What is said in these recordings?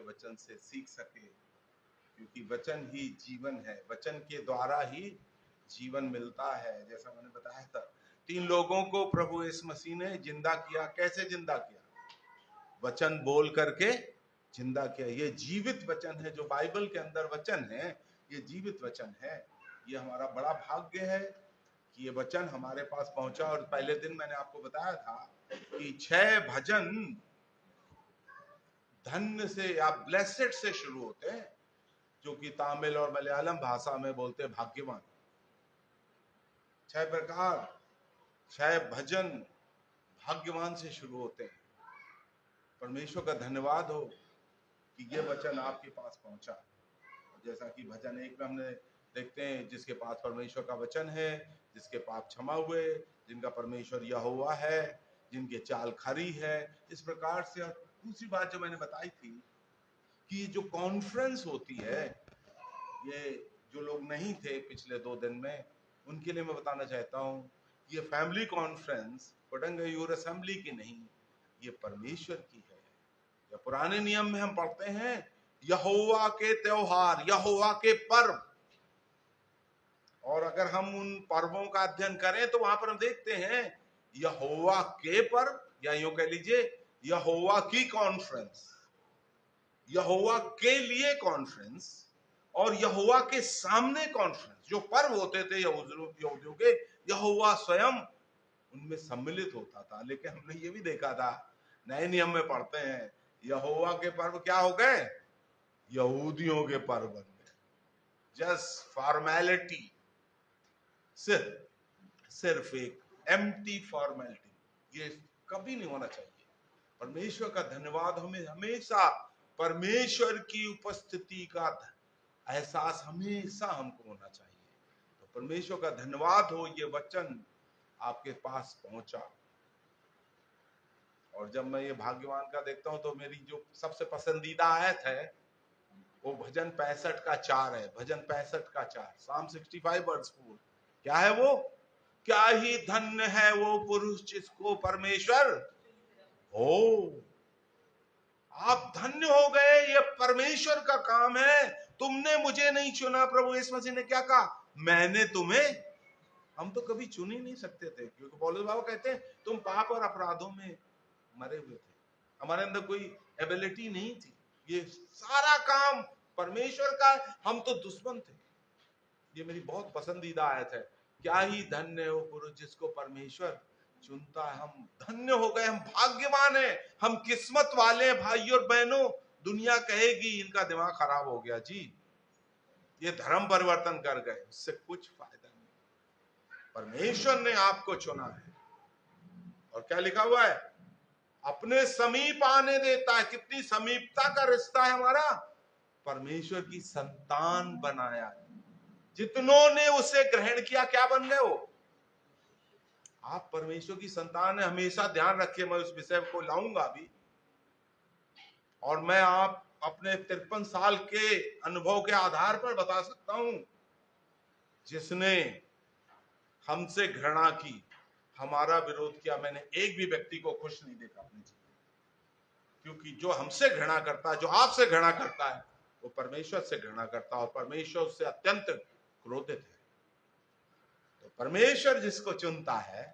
वचन से सीख सके, क्योंकि वचन ही जीवन है, वचन के द्वारा ही जीवन मिलता है। जैसा मैंने बताया था, 3 लोगों को प्रभु यीशु मसीह ने जिंदा किया। कैसे जिंदा किया? वचन बोल करके जिंदा किया। ये जीवित वचन है, जो बाइबल के अंदर वचन है, ये जीवित वचन है। ये हमारा बड़ा भाग्य है कि ये वचन हमारे पास पहुंचा। और पहले दिन मैंने आपको बताया था कि 6 भजन धन्य से या ब्लेसेड से शुरू होते हैं, जो कि तमिल और मलयालम भाषा में बोलते हैं भाग्यवान। 6 प्रकार 6 भजन भाग्यवान से शुरू होते हैं। परमेश्वर का धन्यवाद हो कि ये वचन आपके पास पहुंचा। जैसा कि भजन 1 में हमने देखते हैं, जिसके पास परमेश्वर का वचन है, जिसके पाप क्षमा हुए, जिनका परमेश्वर यहोवा है, जिनके चाल खरी है। इस प्रकार से। और दूसरी बात जो मैंने बताई थी कि जो कॉन्फ्रेंस होती है, ये जो लोग नहीं थे पिछले 2 दिन में, उनके लिए मैं बताना चाहता हूं, ये फैमिली कॉन्फ्रेंस कोडंगयूर असेंबली की नहीं, ये परमेश्वर की है। या पुराने नियम में हम पढ़ते हैं यहोवा के त्योहार, यहोवा के पर्व। और अगर हम उन पर्वों का अध्ययन करें तो वहां पर हम देखते हैं यहोवा के पर्व, या यूं कह लीजिए यहोवा की कॉन्फ्रेंस, यहोवा के लिए कॉन्फ्रेंस और यहोवा के सामने कॉन्फ्रेंस। जो पर्व होते थे यहूदियों के, यहोवा स्वयं उनमें सम्मिलित होता था। लेकिन हमने ये भी देखा था, नए नियम में पढ़ते हैं, यहोवा के पर्व क्या हो गए? यहूदियों के पर्व बन गए। जस्ट फॉर्मेलिटी, सिर्फ एक एम्प्टी फॉर्मेलिटी। ये कभी नहीं होना चाहिए। परमेश्वर का धन्यवाद, हमें हमेशा परमेश्वर की उपस्थिति का एहसास हमेशा हमको होना चाहिए। तो परमेश्वर का धन्यवाद हो, ये वचन आपके पास पहुंचा। और जब मैं ये भाग्यवान का देखता हूं तो मेरी जो सबसे पसंदीदा आयत है वो भजन 65 का 4 है। भजन 65 का 4, Psalm 65 वर्स 4। क्या है वो? क्या ही धन्य है वो पुरुष जिसको परमेश्वर हो। आप धन्य हो गए, ये परमेश्वर का काम है। तुमने मुझे नहीं चुना। प्रभु यीशु मसीह ने क्या कहा? मैंने तुम्हें। हम तो कभी चुन ही नहीं सकते थे, क्योंकि पौलुस बाबू कहते हैं तुम पाप और अपराधों में मरे हुए थे, हमारे अंदर कोई एबिलिटी नहीं थी। ये सारा काम परमेश्वर का, हम तो दुश्मन थे। ये मेरी बहुत पसंदीदा आयत है। क्या ही धन्य हो पुरुष जिसको परमेश्वर चुनता है। हम धन्य हो गए, हम भाग्यवान हैं, हम किस्मत वाले हैं। भाई और बहनों, दुनिया कहेगी इनका दिमाग खराब हो गया जी, ये धर्म परिवर्तन कर गए, उससे कुछ फायदा नहीं। परमेश्वर ने आपको चुना है। और क्या लिखा हुआ है? अपने समीप आने देता है। कितनी समीपता का रिश्ता है हमारा? परमेश्वर की संतान बनाया है। जितनों ने उसे ग्रहण किया क्या बन गए वो? आप परमेश्वर की संतान है। हमेशा ध्यान रखिए, मैं उस विषय को लाऊंगा भी। और मैं आप अपने 53 साल के अनुभव के आधार पर बता सकता हूं, जिसने हमसे घृणा की, हमारा विरोध किया, मैंने एक भी व्यक्ति को खुश नहीं देखा अपने जीवन। क्योंकि जो हमसे घृणा करता है, जो आपसे घृणा करता है, वो परमेश्वर से घृणा करता है, और परमेश्वर उससे अत्यंत क्रोधित है। तो परमेश्वर जिसको चुनता है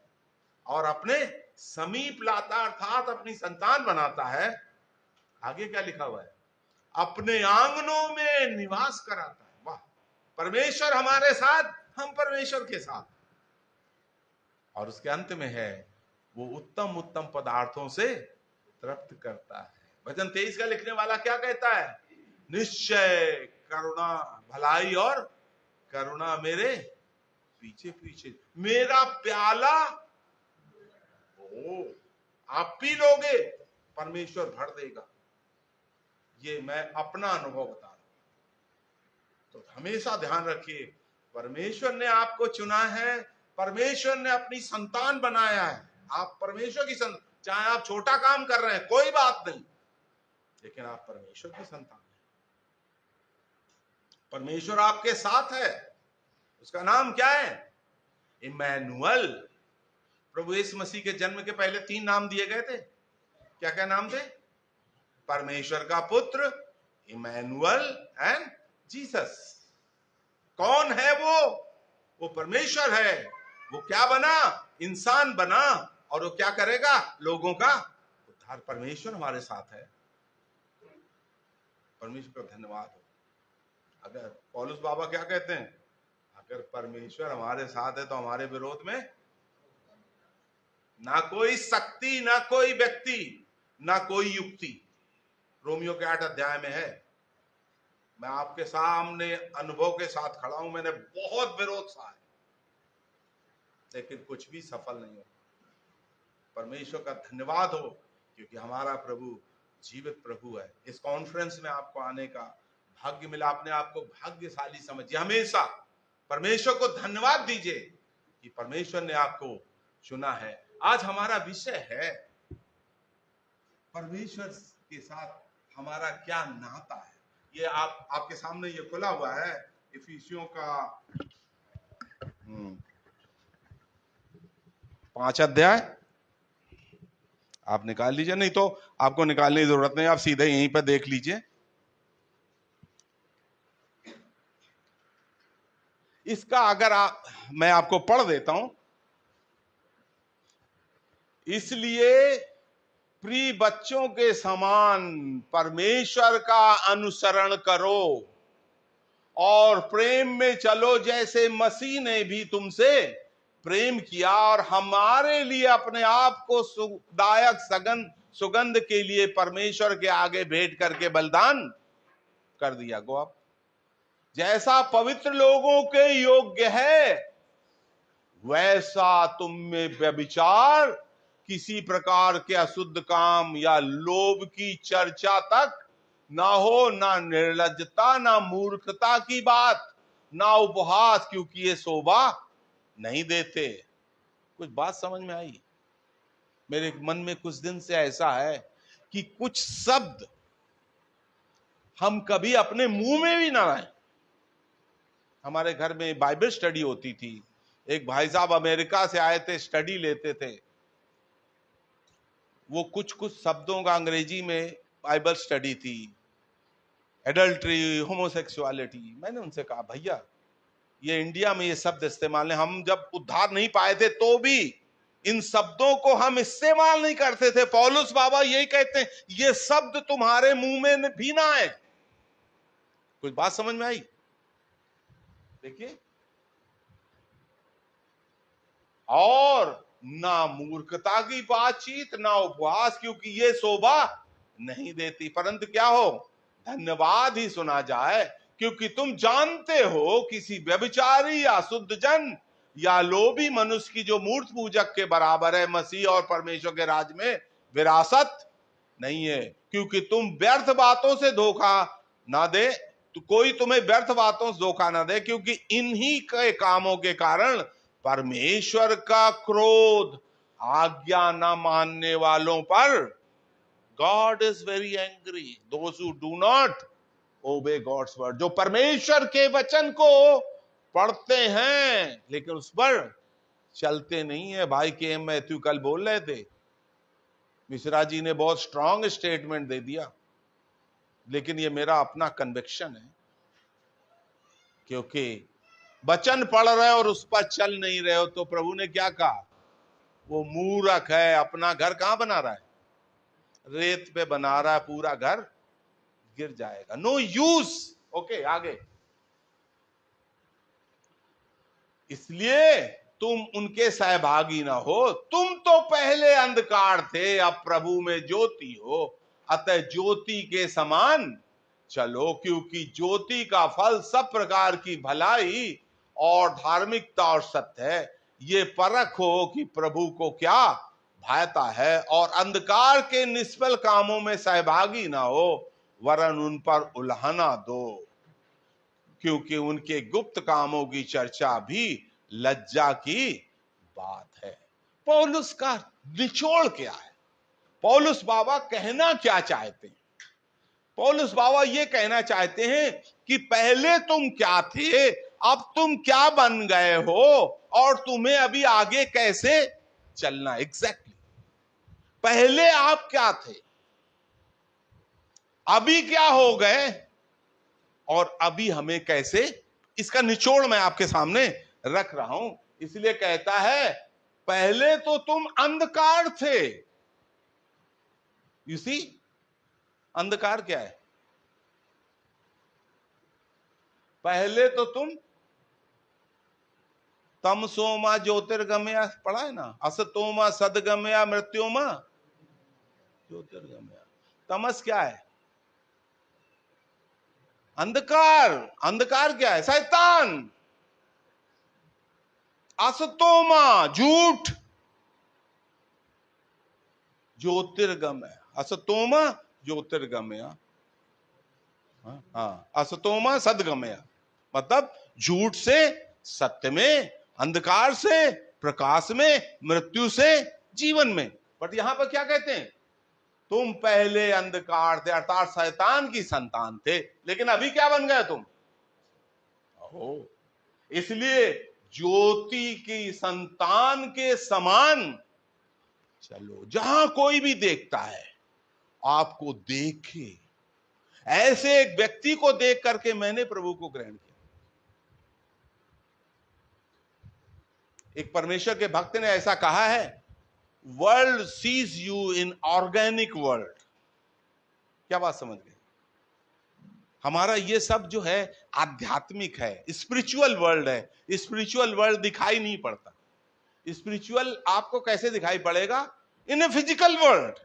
और अपने समीप लाता, अर्थात अपनी संतान बनाता है, आगे क्या लिखा हुआ है? अपने आंगनों में निवास कराता है। वाह! परमेश्वर हमारे साथ, हम परमेश्वर के साथ। और उसके अंत में है, वो उत्तम उत्तम पदार्थों से तृप्त करता है। भजन 23 का लिखने वाला क्या कहता है? निश्चय करुणा, भलाई और करुणा मेरे पीछे पीछे, मेरा प्याला ओ आप पी लोगे, परमेश्वर भर देगा। ये मैं अपना अनुभव बता रहा हूं। तो हमेशा ध्यान रखिए, परमेश्वर ने आपको चुना है, परमेश्वर ने अपनी संतान बनाया है। आप परमेश्वर की संतान, चाहे आप छोटा काम कर रहे हैं कोई बात नहीं, लेकिन आप परमेश्वर की संतान हैं। परमेश्वर आपके साथ है। उसका नाम क्या है? इमैनुअल। प्रभु यीशु मसीह के जन्म के पहले 3 नाम दिए गए थे। क्या क्या नाम थे? परमेश्वर का पुत्र, इमैनुअल एंड जीसस। कौन है वो परमेश्वर है। वो क्या बना, इंसान बना, और वो क्या करेगा, लोगों का उद्धार। परमेश्वर हमारे साथ है। परमेश्वर का धन्यवाद हो। अगर पौलुस बाबा क्या कहते हैं, अगर परमेश्वर हमारे साथ है तो हमारे विरोध में ना कोई शक्ति, ना कोई व्यक्ति, ना कोई युक्ति। रोमियो के 8 अध्याय में है। मैं आपके सामने अनुभव के साथ खड़ा हूं, मैंने बहुत विरोध सहा है, लेकिन कुछ भी सफल नहीं हो। परमेश्वर का धन्यवाद हो, क्योंकि हमारा प्रभु जीवित प्रभु है। इस कॉन्फ्रेंस में आपको आने का भाग्य मिला। अपने आप को भाग्यशाली समझिए। हमेशा परमेश्वर को धन्यवाद दीजिए कि परमेश्वर ने आपको चुना है। आज हमारा विषय है परमेश्वर के साथ हमारा क्या नाता है। ये आपके सामने ये खुला हुआ है, इफिसियों का 5 अध्याय। आप निकाल लीजिए, नहीं तो आपको निकालने की जरूरत नहीं, आप सीधे यहीं पर देख लीजिए। इसका अगर मैं आपको पढ़ देता हूं। इसलिए प्रिय बच्चों के समान परमेश्वर का अनुसरण करो और प्रेम में चलो, जैसे मसीह ने भी तुमसे प्रेम किया और हमारे लिए अपने आप को सुखदायक सुगंध के लिए परमेश्वर के आगे भेंट करके बलिदान कर दिया। गो आप जैसा पवित्र लोगों के योग्य है, वैसा तुम में व्यभिचार, किसी प्रकार के अशुद्ध काम या लोभ की चर्चा तक ना हो, ना निर्लज्जता, ना मूर्खता की बात, ना उपहास, क्योंकि ये शोभा नहीं देते। कुछ बात समझ में आई? मेरे मन में कुछ दिन से ऐसा है कि कुछ शब्द हम कभी अपने मुंह में भी ना लाएं। हमारे घर में बाइबल स्टडी होती थी। एक भाई साहब अमेरिका से आए थे, स्टडी लेते थे। वो कुछ शब्दों का अंग्रेजी में बाइबल स्टडी थी, एडल्ट्री, होमोसेक्सुअलिटी। मैंने उनसे कहा, भैया ये इंडिया में ये शब्द इस्तेमाल है, हम जब उद्धार नहीं पाए थे तो भी इन शब्दों को हम इस्तेमाल नहीं करते थे। पौलुस बाबा यही कहते हैं, ये शब्द तुम्हारे मुंह में भी ना आए। कुछ बात समझ में आई? देखिए, और ना मूर्खता की बातचीत, ना उपवास, क्योंकि ये शोभा नहीं देती, परंतु क्या हो, धन्यवाद ही सुना जाए। क्योंकि तुम जानते हो किसी व्यभिचारी या शुद्ध जन या लोभी मनुष्य की जो मूर्त पूजक के बराबर है, मसीह और परमेश्वर के राज में विरासत नहीं है। क्योंकि तुम व्यर्थ बातों से धोखा ना दे, तो कोई तुम्हें व्यर्थ बातों से धोखा ना दे, क्योंकि इन्हीं के कामों के कारण परमेश्वर का क्रोध आज्ञा न मानने वालों पर, God is very angry those who do not obey God's word. जो परमेश्वर के वचन को पढ़ते हैं लेकिन उस पर चलते नहीं है। भाई के एम मैथ्यू कल बोल रहे थे, मिश्रा जी ने बहुत स्ट्रांग स्टेटमेंट दे दिया, लेकिन ये मेरा अपना कन्विक्शन है। क्योंकि वचन पढ़ रहे हो और उस पर चल नहीं रहे हो तो प्रभु ने क्या कहा, वो मूर्ख है। अपना घर कहां बना रहा है? रेत पे बना रहा है, पूरा घर गिर जाएगा। No use. ओके, आगे। इसलिए तुम उनके सहभागी ना हो। तुम तो पहले अंधकार थे, अब प्रभु में ज्योति हो, अतः ज्योति के समान चलो। क्योंकि ज्योति का फल सब प्रकार की भलाई और धार्मिकता और सत्य है। ये परखो कि प्रभु को क्या भाता है, और अंधकार के निष्फल कामों में सहभागी ना हो, वरन उन पर उल्हाना दो, क्योंकि उनके गुप्त कामों की चर्चा भी लज्जा की बात है। पौलुस का निचोड़ क्या है? पौलुस बाबा कहना क्या चाहते हैं? पौलुस बाबा ये कहना चाहते हैं कि पहले तुम क्या थे, अब तुम क्या बन गए हो, और तुम्हें अभी आगे कैसे चलना। एग्जैक्टली पहले आप क्या थे? अभी क्या हो गए और अभी हमें कैसे, इसका निचोड़ मैं आपके सामने रख रहा हूं। इसलिए कहता है पहले तो तुम अंधकार थे। यू सी, अंधकार क्या है? पहले तो तुम तमसोमा ज्योतिर्गमया पढ़ा है ना, असतोमा सदगमया मृत्योमा ज्योतिर्गमया। तमस क्या है? अंधकार। अंधकार क्या है? शैतान। असतोमा झूठ, ज्योतिर्गमय, असतोमा ज्योतिर्गमय, हाँ, असतोमा सदगमय, मतलब झूठ से सत्य में, अंधकार से प्रकाश में, मृत्यु से जीवन में। बट यहां पर क्या कहते हैं? तुम पहले अंधकार थे, अर्थात शैतान की संतान थे, लेकिन अभी क्या बन गए तुम? हो, इसलिए ज्योति की संतान के समान चलो। जहां कोई भी देखता है आपको देखे, ऐसे एक व्यक्ति को देख करके मैंने प्रभु को ग्रहण किया। एक परमेश्वर के भक्त ने ऐसा कहा है, world sees you in organic world. क्या बात समझ गए? हमारा ये सब जो है आध्यात्मिक है, स्पिरिचुअल वर्ल्ड है। स्पिरिचुअल वर्ल्ड दिखाई नहीं पड़ता। स्पिरिचुअल आपको कैसे दिखाई पड़ेगा? इन ए फिजिकल वर्ल्ड।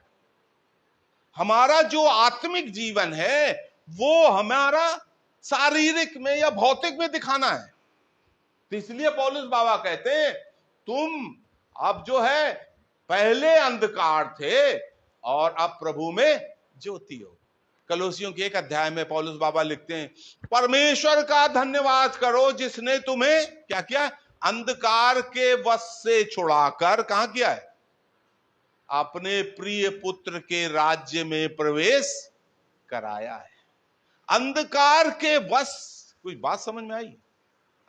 हमारा जो आत्मिक जीवन है वो हमारा शारीरिक में या भौतिक में दिखाना है। तो इसलिए पौलुस बाबा कहते हैं तुम अब जो है पहले अंधकार थे और अब प्रभु में ज्योति हो। कलोसियों के 1 अध्याय में पौलुस बाबा लिखते हैं, परमेश्वर का धन्यवाद करो जिसने तुम्हें क्या किया? अंधकार के वश से छुड़ाकर कहां किया है? अपने प्रिय पुत्र के राज्य में प्रवेश कराया है। अंधकार के वश, कोई बात समझ में आई?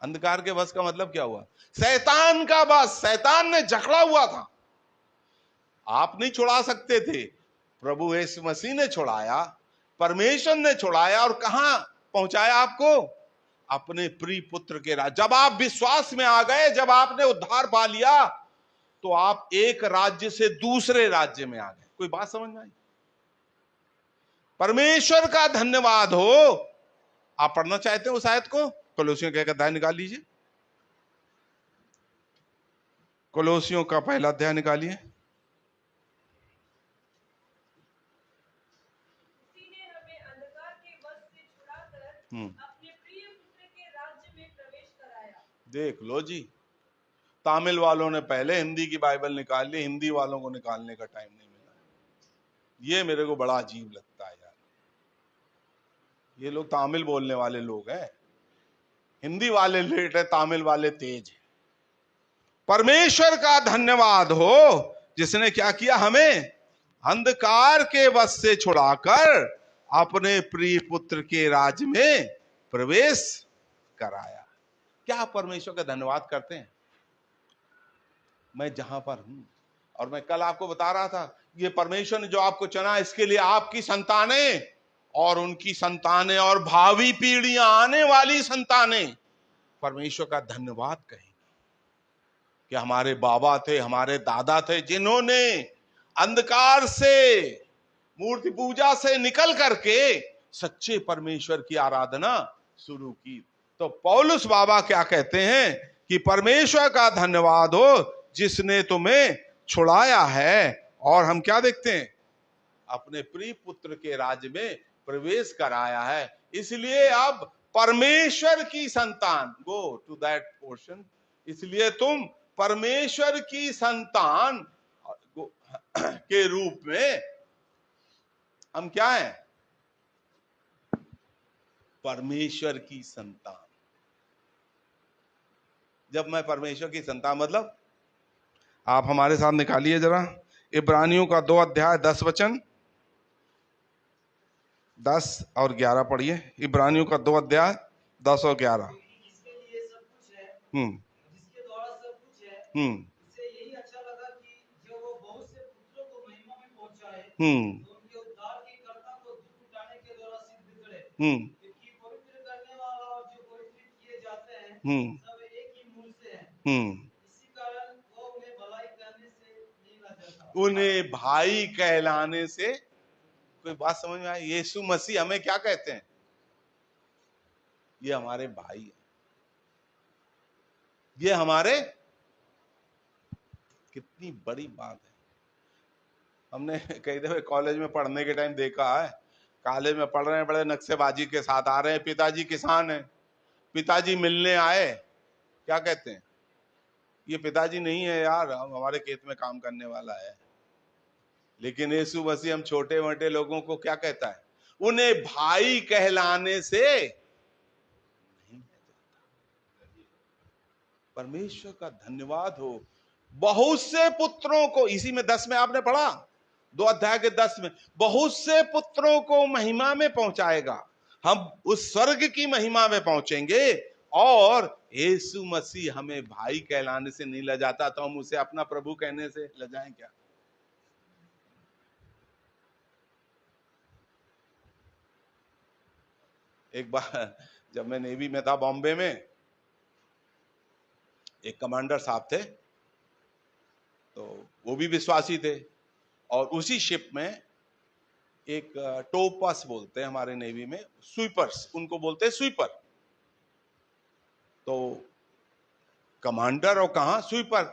अंधकार के वश का मतलब क्या हुआ? शैतान का वश। शैतान ने जकड़ा हुआ था, आप नहीं छुड़ा सकते थे। प्रभु यीशु मसीह ने छुड़ाया, परमेश्वर ने छुड़ाया और कहां पहुंचाया आपको? अपने प्रिय पुत्र के राज्य। जब आप विश्वास में आ गए, जब आपने उद्धार पा लिया, तो आप एक राज्य से दूसरे राज्य में आ गए। कोई बात समझ में आई? परमेश्वर का धन्यवाद हो। आप पढ़ना चाहते हो उस आयत को? कोलोसियों का 1 अध्याय निकाल लीजिए। कोलोसियों का 1 अध्याय निकालिए। अपने प्रिय पुत्र के राज्य में प्रवेश कराया। देख लो जी, तमिल वालों ने पहले हिंदी की बाइबल निकाल ली, हिंदी वालों को निकालने का टाइम नहीं मिला। ये मेरे को बड़ा अजीब लगता है यार। ये लोग तमिल बोलने वाले लोग हैं, हिंदी वाले लेट है, तमिल वाले तेज है। परमेश्वर का धन्यवाद हो जिसने क्या किया? हमें अंधकार के वश से छुड़ाकर अपने प्रिय पुत्र के राज्य में प्रवेश कराया। क्या आप परमेश्वर का धन्यवाद करते हैं? मैं जहां पर हूं, और मैं कल आपको बता रहा था, ये परमेश्वर ने जो आपको चुना, इसके लिए आपकी संतानें और उनकी संतानें और भावी पीढ़ियां, आने वाली संतानें परमेश्वर का धन्यवाद कहेंगे कि हमारे बाबा थे, हमारे दादा थे, जिन्होंने अंधकार से, मूर्ति पूजा से निकल करके सच्चे परमेश्वर की आराधना शुरू की। तो पौलुस बाबा क्या कहते हैं कि परमेश्वर का धन्यवाद हो जिसने तुम्हें छुड़ाया है, और हम क्या देखते हैं? अपने प्रिय पुत्र के राज्य में प्रवेश कराया है। इसलिए अब परमेश्वर की संतान, गो टू दैट पोर्शन, इसलिए तुम परमेश्वर की संतान के रूप में हम क्या हैं? परमेश्वर की संतान। जब मैं परमेश्वर की संतान, मतलब आप हमारे साथ निकालिए जरा इब्रानियों का 2 अध्याय 10 वचन, 10 और 11 पढ़िए। इब्रानियों का 2 अध्याय 10 और 11। जिसके लिए सब कुछ है, हम्म जिसके द्वारा सब कुछ है, हम्म उसे यही अच्छा लगा कि जब वो बहुत से पुत्रों को महिमा में पहुंचाए, हम्म तो उनके उद्धार के कर्ता को दुख उठाने क्योंकि पवित्र करने वाला और जो पवित्र किए जाते हैं सब एक ही मूल से हैं। इसी कारण वो उन्हें भलाई करने से नहीं लजाता। उन्हें भाई कहलाने से, कोई बात समझ में आई? यीशु मसीह हमें क्या कहते हैं? ये हमारे भाई है, ये हमारे, कितनी बड़ी बात है। हमने कई दफे कॉलेज में पढ़ने के टाइम देखा है, कॉलेज में पढ़ रहे हैं, बड़े नक्शेबाजी के साथ आ रहे हैं, पिताजी किसान हैं, पिताजी मिलने आए, क्या कहते हैं? ये पिताजी नहीं है यार, हमारे खेत में काम करने वाला है। लेकिन यीशु मसीह हम छोटे मोटे लोगों को क्या कहता है? उन्हें भाई कहलाने से नहीं। परमेश्वर का धन्यवाद हो, बहुत से पुत्रों को, इसी में 10 में आपने पढ़ा, 2 अध्याय के 10 में, बहुत से पुत्रों को महिमा में पहुंचाएगा। हम उस स्वर्ग की महिमा में पहुंचेंगे, और यीशु मसीह हमें भाई कहलाने से नहीं लजाता, तो हम उसे अपना प्रभु कहने से लजाएं क्या? एक बार जब मैं नेवी में था बॉम्बे में, एक कमांडर साहब थे, तो वो भी विश्वासी थे, और उसी शिप में एक टोपस बोलते हैं हमारे नेवी में, स्वीपर्स, उनको बोलते हैं स्वीपर। तो कमांडर और कहां स्वीपर,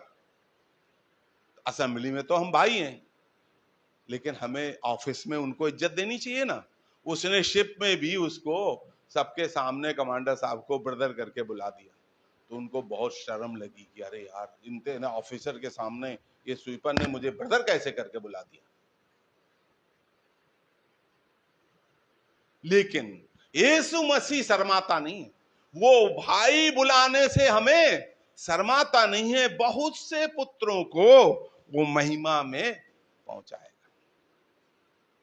असेंबली में तो हम भाई हैं, लेकिन हमें ऑफिस में उनको इज्जत देनी चाहिए ना। उसने शिप में भी उसको सबके सामने कमांडर साहब को ब्रदर करके बुला दिया, तो उनको बहुत शर्म लगी कि अरे यार, इनके ना ऑफिसर के सामने ये स्वीपर ने मुझे ब्रदर कैसे करके बुला दिया। लेकिन यीशु मसीह शर्माता नहीं, वो भाई बुलाने से हमें शर्माता नहीं है, बहुत से पुत्रों को वो महिमा में पहुंचाएगा।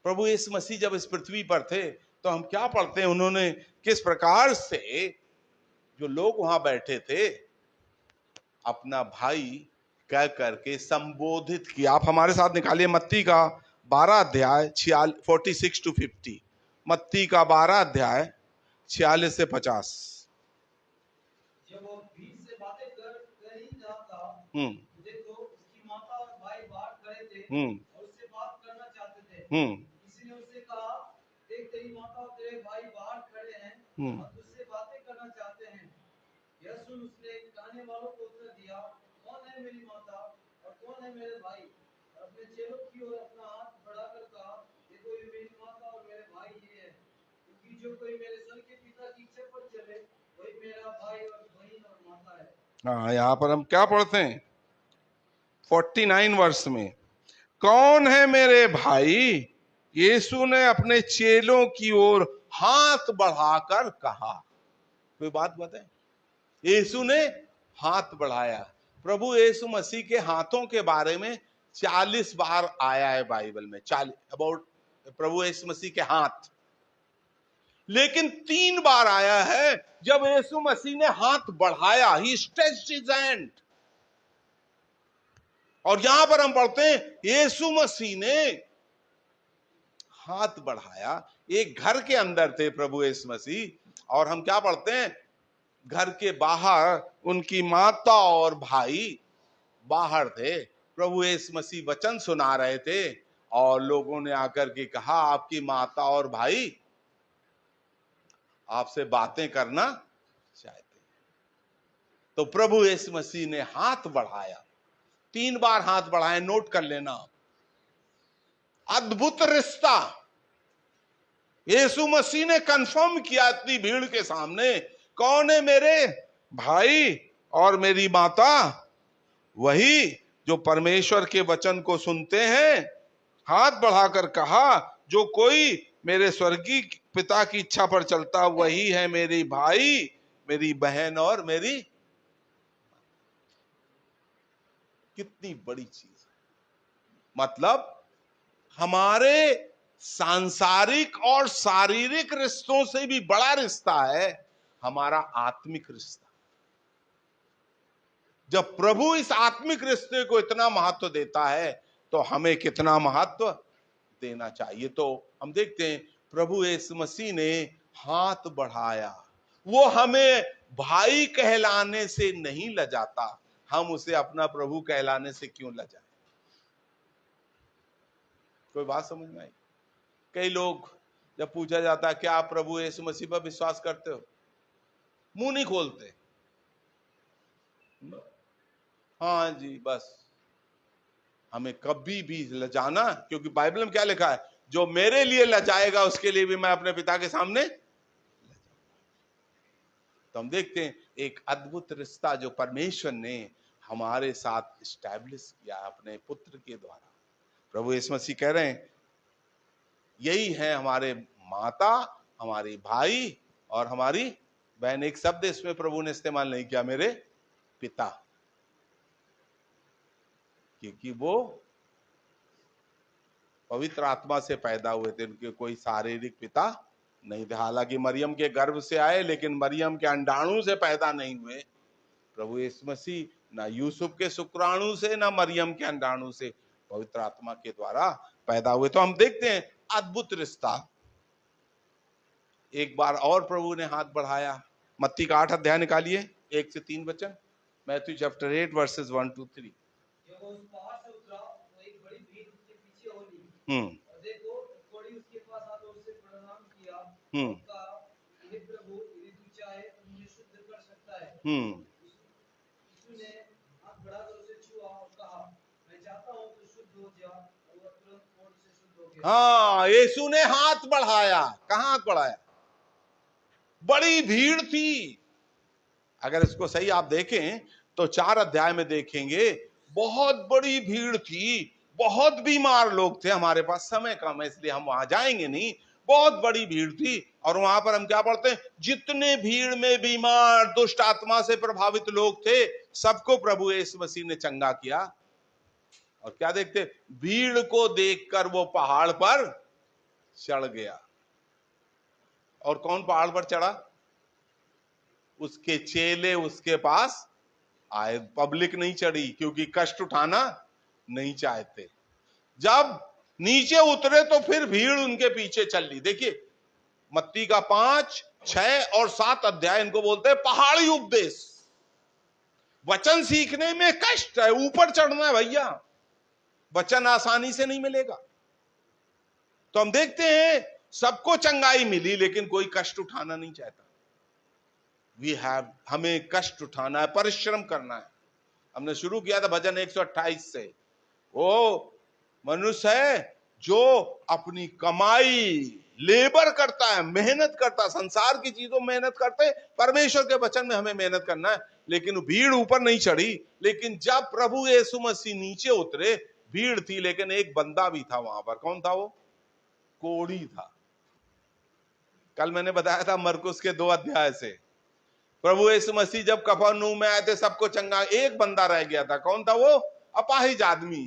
प्रभु यीशु मसीह जब इस पृथ्वी पर थे तो हम क्या पढ़ते हैं, उन्होंने किस प्रकार से जो लोग वहां बैठे थे अपना भाई कह करके संबोधित किया। आप हमारे साथ निकालिए मत्ती का 12 अध्याय 46 to 50, मत्ती का 12 अध्याय 46 से 50। जब वो भीड़ से बातें कर ही रहा था, देखो उसकी माता और भाई बाहर खड़े थे और उससे बात करना चाहते थे। किसी ने उससे कहा, देख तेरी माता और तेरे भाई बाहर खड़े हैं और तुझसे बातें करना चाहते हैं। यह सुन उसने कहने वालों को उत्तर दिया, कौन है मेरी माता और कौन है मेरे भाई? और अपने चेलों की ओर अपना हाथ बढ़ाकर कहा, देखो ये मेरी माता और मेरे भाई ये है। क्योंकि जो कोई मेरे स्वर्ग के पिता की इच्छा पर चले वही मेरा भाई और बहन और माता है। हाँ, यहाँ पर हम क्या पढ़ते हैं 49 वर्ष में, कौन है मेरे भाई? यीशु ने अपने चेलों की ओर हाथ बढ़ाकर कहा। कोई बात बताए, यीशु ने हाथ बढ़ाया। प्रभु यीशु मसीह के हाथों के बारे में 40 बार आया है बाइबल में, 40 अबाउट प्रभु यीशु मसीह के हाथ, लेकिन 3 बार आया है जब यीशु मसीह ने हाथ बढ़ाया, ही स्ट्रेच्ड हिज हैंड। और यहां पर हम पढ़ते हैं यीशु मसीह ने हाथ बढ़ाया। एक घर के अंदर थे प्रभु यीशु मसीह, और हम क्या पढ़ते हैं, घर के बाहर उनकी माता और भाई बाहर थे। प्रभु यीशु मसीह वचन सुना रहे थे, और लोगों ने आकर के कहा, आपकी माता और भाई आपसे बातें करना चाहते हैं। तो प्रभु यीशु मसीह ने हाथ बढ़ाया, 3 बार हाथ बढ़ाए, नोट कर लेना। अद्भुत रिश्ता यीशु मसीह ने कंफर्म किया इतनी भीड़ के सामने, कौन है मेरे भाई और मेरी माता? वही जो परमेश्वर के वचन को सुनते हैं। हाथ बढ़ाकर कहा, जो कोई मेरे स्वर्गीय पिता की इच्छा पर चलता वही है मेरी भाई, मेरी बहन और मेरी। कितनी बड़ी चीज, मतलब हमारे सांसारिक और शारीरिक रिश्तों से भी बड़ा रिश्ता है हमारा आत्मिक रिश्ता। जब प्रभु इस आत्मिक रिश्ते को इतना महत्व देता है तो हमें कितना महत्व देना चाहिए। तो हम देखते हैं प्रभु यीशु मसीह ने हाथ बढ़ाया। वो हमें भाई कहलाने से नहीं लजाता, हम उसे अपना प्रभु कहलाने से क्यों लजाए? कोई बात समझ में आई? कई लोग जब पूछा जाता है क्या आप प्रभु यीशु मसीह पर विश्वास करते हो, मुंह नहीं खोलते। हाँ जी, बस हमें कभी भी लजाना, क्योंकि बाइबल में क्या लिखा है, जो मेरे लिए लजाएगा उसके लिए भी मैं अपने पिता के सामने। तो हम देखते हैं एक अद्भुत रिश्ता जो परमेश्वर ने हमारे साथ स्टैब्लिश किया अपने पुत्र के द्वारा। प्रभु यीशु मसीह कह रहे हैं यही है हमारे माता, हमारी भाई और हमारी बहन। एक शब्द इसमें प्रभु ने इस्तेमाल नहीं किया, मेरे पिता, क्योंकि वो पवित्र आत्मा से पैदा हुए थे, उनके कोई शारीरिक पिता नहीं थे। हालांकि मरियम के गर्भ से आए, लेकिन मरियम के अंडाणु से पैदा नहीं हुए। प्रभु यीशु मसीह ना यूसुफ के शुक्राणु से, ना मरियम के अंडाणु से, पवित्र आत्मा के द्वारा पैदा हुए। तो हम देखते हैं अद्भुत रिश्ता। एक बार और प्रभु ने हाथ बढ़ाया। मत्ती का 8 अध्याय निकालिए, 1 से 3 वचन। Matthew chapter 8 versus 1 to 3। जब वो उस पहाड़ से उतरा तो एक बड़ी भीड़ उसके पीछे हो ली। और देखो कोड़ी उसके पास आकर उससे प्रणाम किया और कहा, हे प्रभु, यदि तू चाहे तो मुझे शुद्ध कर सकता है। यीशु ने हाथ बढ़ाकर उसे छुआ और कहा, मैं चाहता हूं तू शुद्ध हो जा। और वह तुरंत कोढ़ से शुद्ध हो गया। हाँ, यीशु ने हाथ बढ़ाया। कहां हाथ बढ़ाया? बड़ी भीड़ थी। अगर इसको सही आप देखें तो 4 अध्याय में देखेंगे बहुत बड़ी भीड़ थी, बहुत बीमार लोग थे। हमारे पास समय कम है इसलिए हम वहां जाएंगे नहीं। बहुत बड़ी भीड़ थी और वहां पर हम क्या पढ़ते हैं, जितने भीड़ में बीमार दुष्ट आत्मा से प्रभावित लोग थे सबको प्रभु यीशु मसीह ने चंगा किया। और क्या देखते, भीड़ को देखकर वो पहाड़ पर चढ़ गया। और कौन पहाड़ पर चढ़ा? उसके चेले उसके पास आए। पब्लिक नहीं चढ़ी, क्योंकि कष्ट उठाना नहीं चाहते। जब नीचे उतरे तो फिर भीड़ उनके पीछे चल ली। देखिए मत्ती का 5, 6 और 7 अध्याय इनको बोलते हैं पहाड़ी उपदेश। वचन सीखने में कष्ट है, ऊपर चढ़ना है भैया, वचन आसानी से नहीं मिलेगा। तो हम देखते हैं सबको चंगाई मिली, लेकिन कोई कष्ट उठाना नहीं चाहता। हमें कष्ट उठाना है, परिश्रम करना है। हमने शुरू किया था भजन 128 से। वो मनुष्य है जो अपनी कमाई लेबर करता है, मेहनत करता है, संसार की चीजों में मेहनत करते, परमेश्वर के वचन में हमें मेहनत करना है। लेकिन भीड़ ऊपर नहीं चढ़ी। लेकिन जब प्रभु यीशु मसीह नीचे उतरे, भीड़ थी लेकिन एक बंदा भी था वहां पर। कौन था वो? कोढ़ी था। कल मैंने बताया था मरकुस के 2 अध्याय से, प्रभु यीशु मसीह जब कफरनहूम में आए थे सबको चंगा, एक बंदा रह गया था। कौन था वो? अपाहिज आदमी,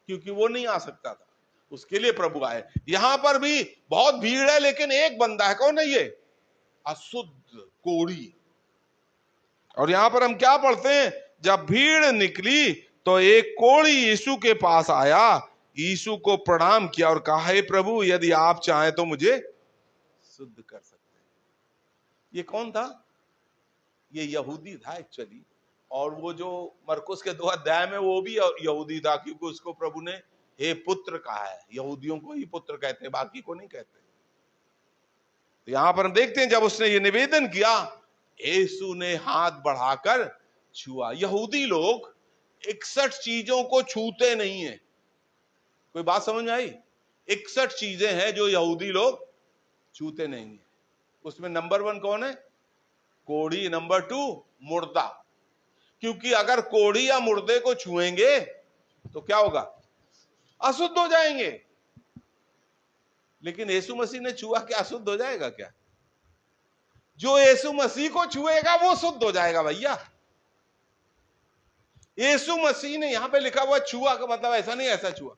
क्योंकि वो नहीं आ सकता था, उसके लिए प्रभु आए। यहां पर भी बहुत भीड़ है लेकिन एक बंदा है। कौन है ये? अशुद्ध कोढ़ी। और यहां पर हम क्या पढ़ते हैं, जब भीड़ निकली तो एक कोढ़ी यीशु के पास आया, यीशु को प्रणाम किया और कहा, हे प्रभु, यदि आप चाहें तो मुझे शुद्ध कर सकते हैं। ये कौन था? ये यहूदी था एक्चुअली। और वो जो मरकुस के 2 अध्याय में वो भी यहूदी था, क्योंकि उसको प्रभु ने हे पुत्र कहा है। यहूदियों को ही पुत्र कहते हैं, बाकी को नहीं कहते। तो यहां पर हम देखते हैं जब उसने ये निवेदन किया, यीशु ने हाथ बढ़ाकर छुआ। यहूदी लोग 61 चीजों को छूते नहीं है। कोई बात समझ में आई? 61 चीजें हैं जो यहूदी लोग छूते नहीं है। उसमें नंबर 1 कौन है? कोढ़ी। नंबर 2 मुर्दा। क्योंकि अगर कोढ़ी या मुर्दे को छुएंगे तो क्या होगा? अशुद्ध हो जाएंगे। लेकिन यीशु मसीह ने छुआ, क्या अशुद्ध हो जाएगा क्या? जो यीशु मसीह को छुएगा वो शुद्ध हो जाएगा भैया। यीशु मसीह ने, यहां पे लिखा हुआ छुआ का मतलब ऐसा नहीं ऐसा छुआ।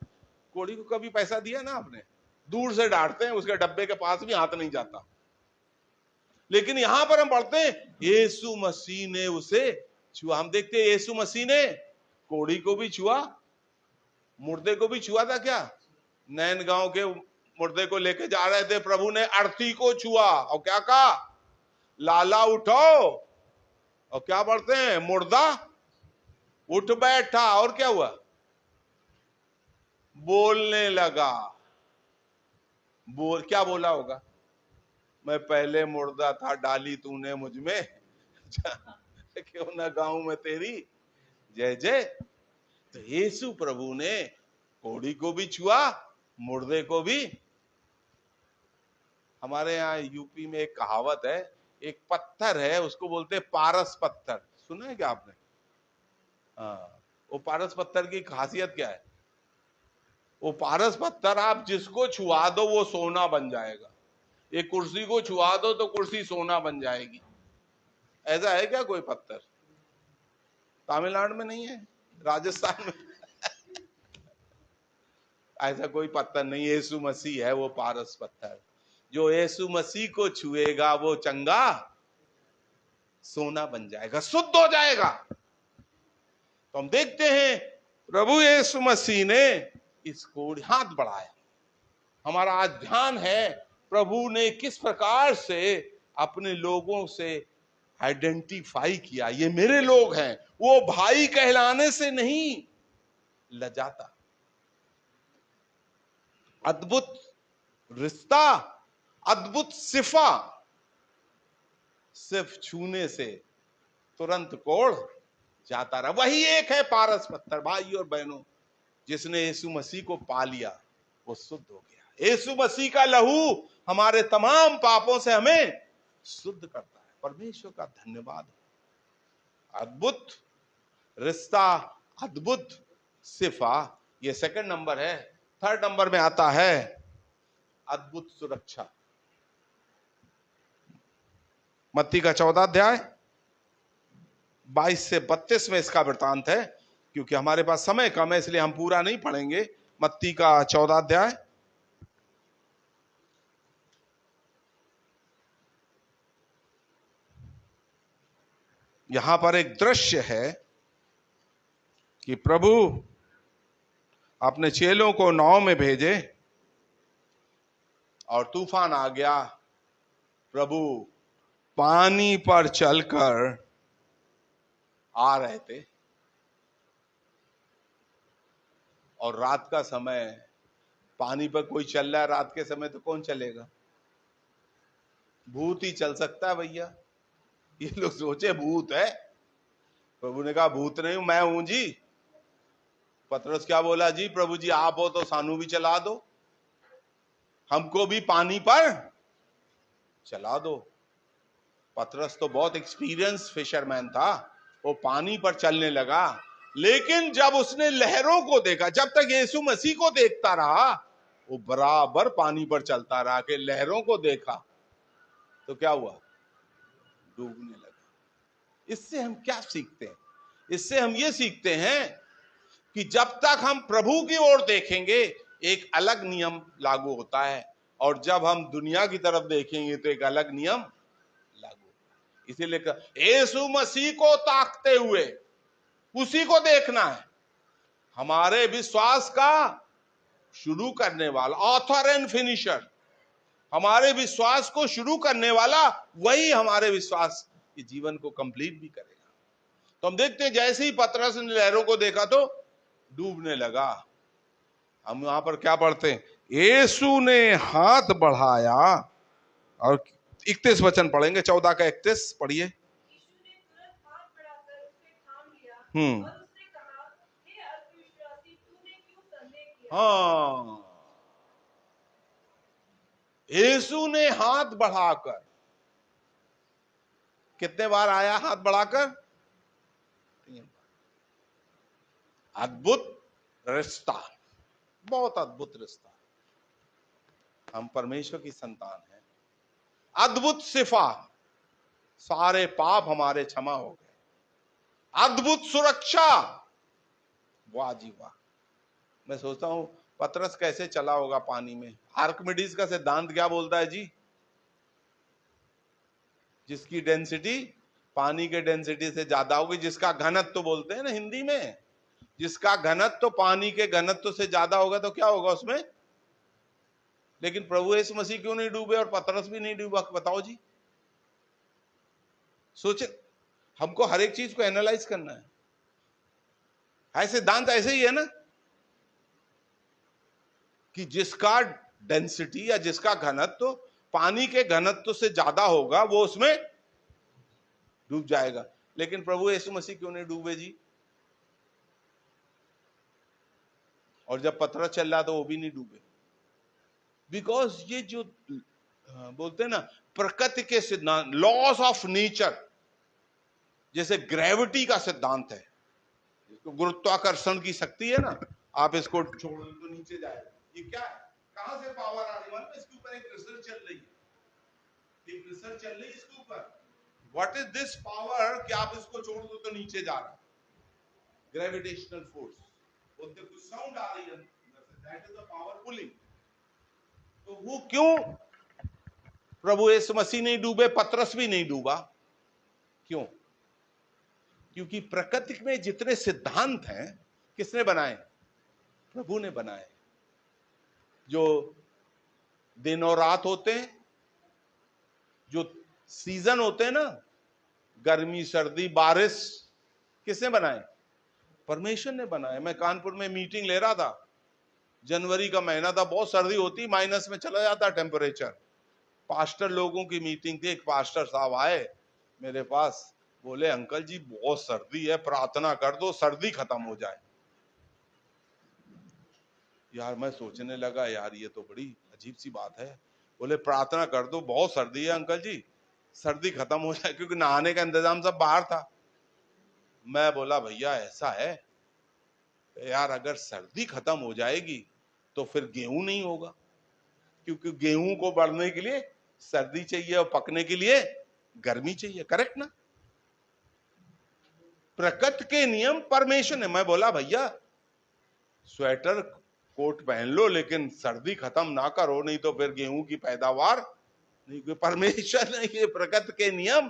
कोढ़ी को कभी पैसा दिया ना आपने? दूर से डांटते हैं, उसके डब्बे के पास भी हाथ नहीं जाता। लेकिन यहां पर हम पढ़ते हैं यीशु मसीह ने उसे छुआ। हम देखते हैं यीशु मसीह ने कोढ़ी को भी छुआ, मुर्दे को भी छुआ था। क्या? नैन गांव के मुर्दे को लेके जा रहे थे, प्रभु ने अर्थी को छुआ और क्या कहा, लाला उठो, और क्या पढ़ते हैं, मुर्दा उठ बैठा, और क्या हुआ, बोलने लगा। क्या बोला होगा, मैं पहले मुर्दा था, डाली तूने मुझ में क्यों ना गाऊं मैं तेरी जय जय। तो यीशु प्रभु ने कोढ़ी को भी छुआ, मुर्दे को भी। हमारे यहाँ यूपी में एक कहावत है, एक पत्थर है उसको बोलते हैं पारस पत्थर, सुना है क्या आपने? हाँ, वो पारस पत्थर की खासियत क्या है, वो पारस पत्थर आप जिसको छुआ दो वो सोना बन जाएगा। एक कुर्सी को छुआ दो तो कुर्सी सोना बन जाएगी। ऐसा है क्या कोई पत्थर? तमिलनाडु में नहीं है, राजस्थान में ऐसा कोई पत्थर नहीं, यीशु मसीह है वो पारस पत्थर। जो यीशु मसीह को छुएगा वो चंगा सोना बन जाएगा, शुद्ध हो जाएगा। तो हम देखते हैं प्रभु यीशु मसीह ने इसको हाथ बढ़ाया। हमारा आज ध्यान है प्रभु ने किस प्रकार से अपने लोगों से आइडेंटिफाई किया, ये मेरे लोग हैं। वो भाई कहलाने से नहीं लजाता। अद्भुत रिश्ता, अद्भुत सिफा, सिर्फ छूने से तुरंत कोढ़ जाता रहा। वही एक है पारस पत्थर, भाई और बहनों, जिसने यीशु मसीह को पा लिया वो शुद्ध हो गया। यीशु मसीह का लहू हमारे तमाम पापों से हमें शुद्ध करता है। परमेश्वर का धन्यवाद। अद्भुत रिश्ता, अद्भुत सिफा, ये सेकंड नंबर है। थर्ड नंबर में आता है अद्भुत सुरक्षा। मत्ती का 14 अध्याय 22 से 32 में इसका वृतांत है। क्योंकि हमारे पास समय कम है इसलिए हम पूरा नहीं पढ़ेंगे। मत्ती का 14 अध्याय यहां पर एक दृश्य है कि प्रभु अपने चेलों को नाव में भेजे और तूफान आ गया। प्रभु पानी पर चलकर आ रहे थे और रात का समय, पानी पर कोई चल रहा है रात के समय तो कौन चलेगा? भूत ही चल सकता है भैया। ये लोग सोचे भूत है। प्रभु ने कहा भूत नहीं हूं, मैं हूं जी। पतरस क्या बोला, जी प्रभु जी आप हो तो सानू भी चला दो, हमको भी पानी पर चला दो। पतरस तो बहुत एक्सपीरियंस फिशरमैन था, वो पानी पर चलने लगा। लेकिन जब उसने लहरों को देखा, जब तक यीशु मसीह को देखता रहा वो बराबर पानी पर चलता रहा। कि लहरों को देखा तो क्या हुआ, डूबने लगा। इससे हम क्या सीखते हैं? इससे हम ये सीखते हैं कि जब तक हम प्रभु की ओर देखेंगे एक अलग नियम लागू होता है, और जब हम दुनिया की तरफ देखेंगे तो एक अलग नियम लागू होता है। इसीलिए यीशु मसीह को ताकते हुए उसी को देखना है। हमारे विश्वास का शुरू करने वाला, ऑथर एंड फिनिशर, हमारे विश्वास को शुरू करने वाला वही हमारे विश्वास के जीवन को कंप्लीट भी करेगा। तो हम देखते हैं जैसे ही पतरस ने लहरों को देखा तो डूबने लगा। हम यहां पर क्या पढ़ते हैं, यीशु ने हाथ बढ़ाया, और 31 वचन पढ़ेंगे, 14 का 31 पढ़िए। यीशु ने तुरंत हाथ बढ़ाकर उसे थाम लिया और उसने कहा, हे अल्पविश्वासी, तूने क्यों संदेह किया? हाँ, यीशु ने हाथ बढ़ाकर, कितने बार आया हाथ बढ़ाकर? 3 बार। अद्भुत रिश्ता, बहुत अद्भुत रिश्ता। हम परमेश्वर की संतान हैं। अद्भुत सिफा, सारे पाप हमारे क्षमा हो गए। अद्भुत सुरक्षा, वाह जी वाह। मैं सोचता हूं पतरस कैसे चला होगा पानी में। आर्किमिडीज का सिद्धांत क्या बोलता है जी? जिसकी डेंसिटी पानी के डेंसिटी से ज्यादा होगी, जिसका घनत्व तो बोलते हैं ना हिंदी में, जिसका घनत्व तो पानी के घनत्व से ज्यादा होगा तो क्या होगा उसमें? लेकिन प्रभु यीशु मसीह क्यों नहीं डूबे और पतरस भी नहीं डूबा, बताओ जी। सोचे, हमको हर एक चीज को एनालाइज करना है। सिद्धांत ऐसे ही है ना कि जिसका डेंसिटी या जिसका घनत्व पानी के घनत्व से ज्यादा होगा वो उसमें डूब जाएगा। लेकिन प्रभु यीशु मसीह क्यों नहीं डूबे जी? और जब पतरस चल रहा था वो भी नहीं डूबे। बिकॉज ये जो बोलते हैं ना प्रकृति के सिद्धांत, लॉस ऑफ नेचर, जैसे ग्रेविटी का सिद्धांत है, गुरुत्वाकर्षण की शक्ति है ना, आप इसको छोड़ दो तो नीचे जाएगा। ये क्या है, कहां से पावर आ रही है? इसके ऊपर एक रिसर्च चल रही है, एक रिसर्च चल रही है इसके ऊपर। व्हाट इज दिस पावर कि आप इसको छोड़ दो तो नीचे जा रहा है? Gravitational force. बोलते कुछ साउंड आ रही है, that is the power pulling. तो वो क्यों प्रभु यीशु मसीह नहीं डूबे, पतरस भी नहीं डूबा? क्यों? क्योंकि प्रकृति में जितने सिद्धांत हैं किसने बनाए? प्रभु ने बनाए। जो दिन और रात होते हैं, जो सीजन होते हैं ना, गर्मी सर्दी बारिश, किसने बनाए? परमेश्वर ने बनाए। मैं कानपुर में मीटिंग ले रहा था, जनवरी का महीना था, बहुत सर्दी होती, माइनस में चला जाता टेम्परेचर। पास्टर लोगों की मीटिंग थी, एक पास्टर साहब आए मेरे पास, बोले अंकल जी बहुत सर्दी है, प्रार्थना कर दो सर्दी खत्म हो जाए। यार मैं सोचने लगा, यार ये तो बड़ी अजीब सी बात है। बोले प्रार्थना कर दो, बहुत सर्दी है अंकल जी, सर्दी खत्म हो जाए, क्योंकि नहाने का इंतजाम सब बाहर था। मैं बोला भैया ऐसा है यार, अगर सर्दी खत्म हो जाएगी तो फिर गेहूं नहीं होगा, क्योंकि गेहूं को बढ़ने के लिए सर्दी चाहिए और पकने के लिए गर्मी चाहिए। करेक्ट ना? प्रकृति के नियम परमेश्वर ने। मैं बोला भैया स्वेटर कोट पहन लो लेकिन सर्दी खत्म ना करो, नहीं तो फिर गेहूं की पैदावार नहीं। परमेश्वर ने ये प्रकृति के नियम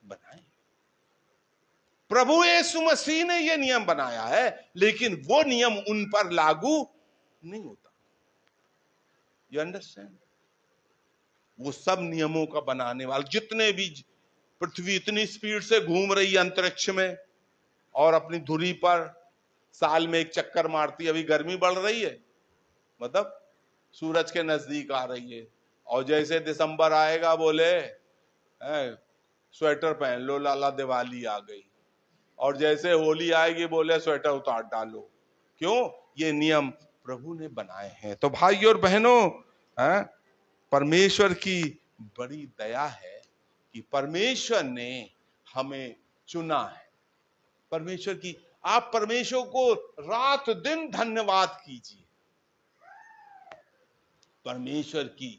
बनाए, प्रभु यीशु मसीह ने ये नियम बनाया है, लेकिन वो नियम उन पर लागू नहीं होता। You understand? वो सब नियमों का बनाने वाले, जितने भी पृथ्वी इतनी स्पीड से घूम रही है अंतरिक्ष में और अपनी धुरी पर साल में एक चक्कर मारती है। अभी गर्मी बढ़ रही है, मतलब सूरज के नजदीक आ रही है, और जैसे दिसंबर आएगा बोले स्वेटर पहन लो, लाला दिवाली आ गई। और जैसे होली आएगी बोले स्वेटर उतार डालो। क्यों? ये नियम प्रभु ने बनाए हैं। तो भाई और बहनों, परमेश्वर की बड़ी दया है कि परमेश्वर ने हमें चुना है। परमेश्वर की, आप परमेश्वर को रात दिन धन्यवाद कीजिए। परमेश्वर की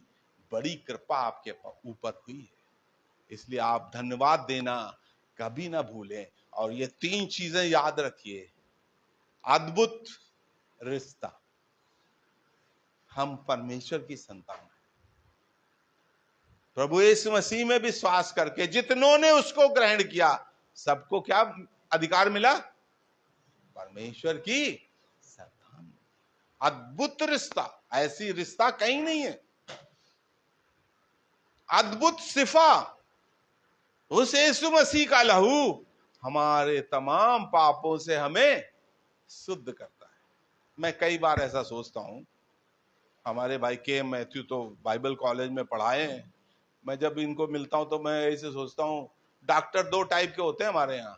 बड़ी कृपा आपके ऊपर हुई है, इसलिए आप धन्यवाद देना कभी ना भूलें। और ये 3 चीजें याद रखिए। अद्भुत रिश्ता, हम परमेश्वर की संतान हैं। प्रभु यीशु मसीह में विश्वास करके जितनों ने उसको ग्रहण किया, सबको क्या अधिकार मिला? परमेश्वर की संतान। अद्भुत रिश्ता, ऐसी रिश्ता कहीं नहीं है। अद्भुत सिफा, उस यीशु मसीह का लहू हमारे तमाम पापों से हमें शुद्ध करता है। मैं कई बार ऐसा सोचता हूं, हमारे भाई के मैथ्यू तो बाइबल कॉलेज में पढ़ाए हैं, मैं जब इनको मिलता हूं तो मैं ऐसे सोचता हूं, डॉक्टर 2 टाइप के होते हैं हमारे यहाँ।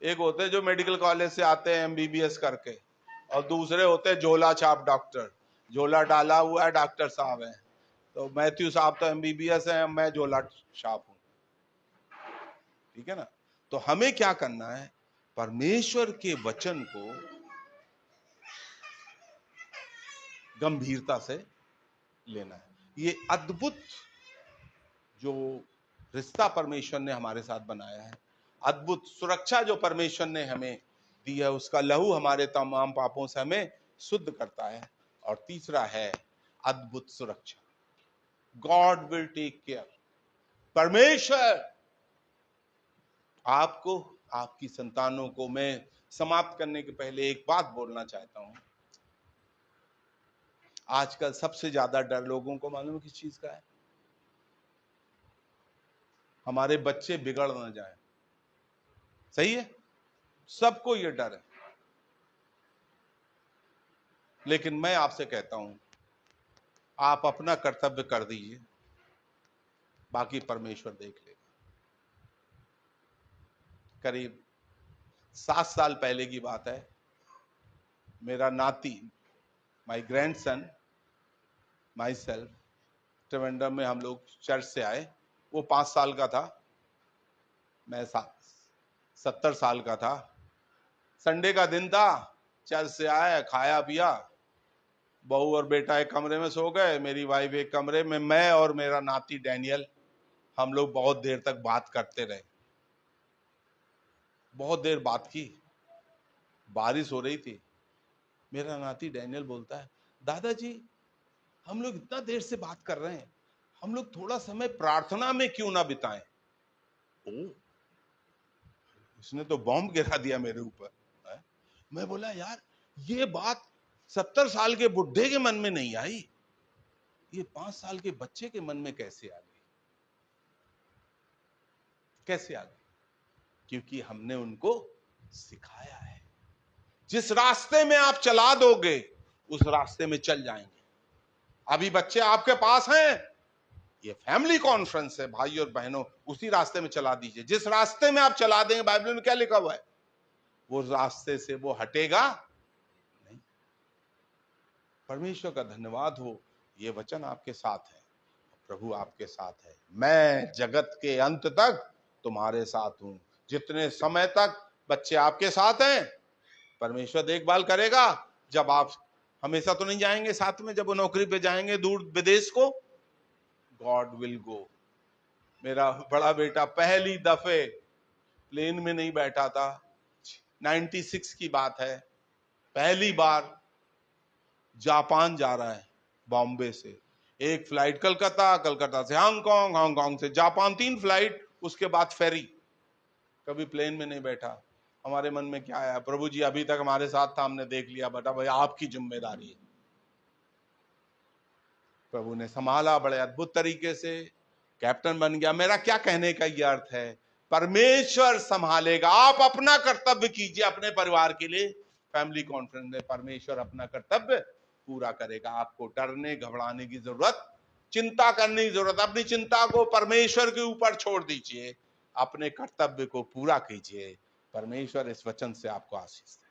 एक होते हैं जो मेडिकल कॉलेज से आते हैं एमबीबीएस करके, और दूसरे होते हैं झोला छाप डॉक्टर, झोला डाला हुआ है डॉक्टर साहब है। तो मैथ्यू साहब तो एमबीबीएस है, मैं झोला छाप हूं, ठीक है ना? तो हमें क्या करना है? परमेश्वर के वचन को गंभीरता से लेना है। ये अद्भुत जो रिश्ता परमेश्वर ने हमारे साथ बनाया है, अद्भुत सुरक्षा जो परमेश्वर ने हमें दी है, उसका लहू हमारे तमाम पापों से हमें शुद्ध करता है। और तीसरा है अद्भुत सुरक्षा, गॉड विल टेक केयर। परमेश्वर आपको, आपकी संतानों को, मैं समाप्त करने के पहले एक बात बोलना चाहता हूं। आजकल सबसे ज्यादा डर लोगों को मालूम है किस चीज का है? हमारे बच्चे बिगड़ ना जाए। सही है, सबको ये डर है। लेकिन मैं आपसे कहता हूं, आप अपना कर्तव्य कर दीजिए, बाकी परमेश्वर देख लेगा। करीब 7 साल पहले की बात है, मेरा नाती, माई ग्रैंडसन, माई सेल्फ, ट्रिवेंड्रम में हम लोग चर्च से आए। वो 5 साल का था, मैं 70 साल का था। संडे का दिन था, चर्च से आया, खाया पिया, बहू और बेटा एक कमरे में सो गए, मेरी वाइफ एक कमरे में, मैं और मेरा नाती डैनियल, हम लोग बहुत देर तक बात करते रहे। बहुत देर बात की, बारिश हो रही थी। मेरा नाती डैनियल बोलता है, दादाजी हम लोग इतना देर से बात कर रहे हैं, हम लोग थोड़ा समय प्रार्थना में क्यों ना बिताएं? ओ, इसने तो बॉम्ब गिरा दिया मेरे ऊपर। मैं बोला, यार ये बात 70 साल के बुढ़े के मन में नहीं आई, ये 5 साल के बच्चे के मन में कैसे आ गई? कैसे आ गई? क्योंकि हमने उनको सिखाया है। जिस रास्ते में आप चला दोगे उस रास्ते में चल जाएंगे। अभी बच्चे आपके पास हैं, ये फैमिली कॉन्फ्रेंस है भाई और बहनों, उसी रास्ते में चला दीजिए। जिस रास्ते में आप चला देंगे, बाइबल में क्या लिखा हुआ है, वो रास्ते से वो हटेगा नहीं। परमेश्वर का धन्यवाद हो, ये वचन आपके साथ है, प्रभु आपके साथ है। मैं जगत के अंत तक तुम्हारे साथ हूं। जितने समय तक बच्चे आपके साथ हैं, परमेश्वर देखभाल करेगा। जब आप हमेशा तो नहीं जाएंगे साथ में, जब वो नौकरी पे जाएंगे दूर विदेश को, गॉड विल गो। मेरा बड़ा बेटा पहली दफे प्लेन में नहीं बैठा था, 96 की बात है, पहली बार जापान जा रहा है बॉम्बे से। एक फ्लाइट कलकत्ता, कलकत्ता से हांगकांग, हांगकांग से जापान, 3 फ्लाइट, उसके बाद फेरी। कभी प्लेन में नहीं बैठा। हमारे मन में क्या आया, प्रभु जी अभी तक हमारे साथ था, हमने देख लिया, बेटा भाई आपकी जिम्मेदारी है। प्रभु ने संभाला बड़े अद्भुत तरीके से, कैप्टन बन गया। मेरा क्या कहने का ये अर्थ है, परमेश्वर संभालेगा। आप अपना कर्तव्य कीजिए अपने परिवार के लिए। फैमिली कॉन्फ्रेंस में परमेश्वर अपना कर्तव्य पूरा करेगा। आपको डरने घबराने की जरूरत, चिंता करने की जरूरत, अपनी चिंता को परमेश्वर के ऊपर छोड़ दीजिए, अपने कर्तव्य को पूरा कीजिए। परमेश्वर इस वचन से आपको आशीष दे।